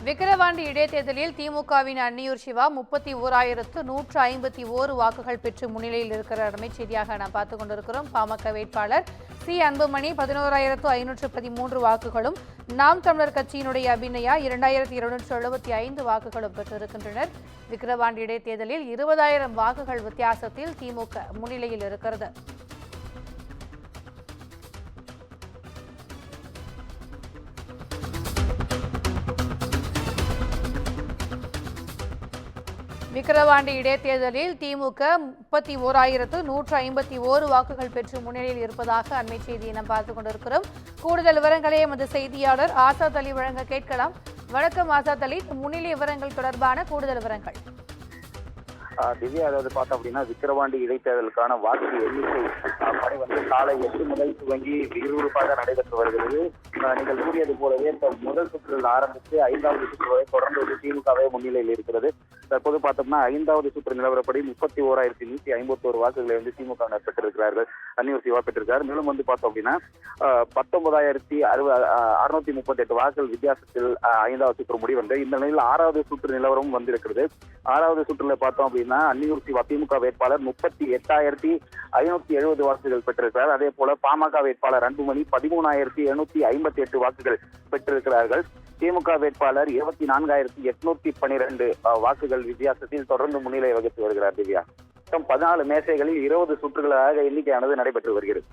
விக்கிரவாண்டி இடைத்தேர்தலில் திமுகவின் அன்னியூர் சிவா 31,151 வாக்குகள் பெற்று முன்னிலையில் இருக்கிற செய்தியாக நாம் பார்த்துக் கொண்டிருக்கிறோம். பாமக வேட்பாளர் சி அன்புமணி 11,513 வாக்குகளும், நாம் தமிழர் கட்சியினுடைய அபிநயா 2,275 வாக்குகளும் பெற்றிருக்கின்றனர். விக்கிரவாண்டி இடைத்தேர்தலில் 20,000 வாக்குகள் வித்தியாசத்தில் திமுக முன்னிலையில் இருக்கிறது. விக்கிரவாண்டி இடைத்தேர்தலில் திமுக 31,151 வாக்குகள் பெற்று முன்னிலையில் இருப்பதாக அண்மை செய்தியை நாம் பார்த்துக் கொண்டிருக்கிறோம். கூடுதல் விவரங்களை எமது செய்தியாளர் ஆசாத் அலி வழங்க கேட்கலாம். வணக்கம் ஆசாத் அலி, முன்னிலை விவரங்கள் தொடர்பான கூடுதல் விவரங்கள். திவ்யா, அதாவது பார்த்தோம் அப்படின்னா விக்கிரவாண்டி இடைத்தேர்தலுக்கான வாக்கு எண்ணிக்கை பணி காலை 8 முதல் துவங்கி விறுவிறுப்பாக நடைபெற்று வருகிறது. நீங்கள் கூறியது போலவே முதல் சுற்றில் ஆரம்பித்து 5வது சுற்று வரை தொடர்ந்து திமுகவே முன்னிலையில் இருக்கிறது. தற்போது பார்த்தோம்னா 5வது சுற்று நிலவரப்படி 31,151 வாக்குகளை திமுக பெற்றிருக்கிறார்கள். அன்னியூர் சிவா பெற்றிருக்கார். மேலும் பார்த்தோம் அப்படின்னா 19,638 வாக்குகள் வித்தியாசத்தில் 5வது சுற்று முடிவென்று. இந்த நிலையில் 6வது சுற்று நிலவரமும் வந்திருக்கிறது. 6வது சுற்றுல பார்த்தோம் அப்படின்னா அன்னியூர் சிவா திமுக வேட்பாளர் 38,570 வாக்குகள் பெற்றிருக்கிறார். அதே போல பாமக வேட்பாளர் அன்புமணி 13,758 வாக்குகள் பெற்றிருக்கிறார்கள். திமுக வேட்பாளர் 24,812 வாக்குகள் வித்தியாசத்தில் தொடர்ந்து முன்னிலை வகித்து வருகிறார். திவ்யா, 14 மேசைகளில் 20 சுற்றுகளாக எண்ணிக்கையானது நடைபெற்று வருகிறது.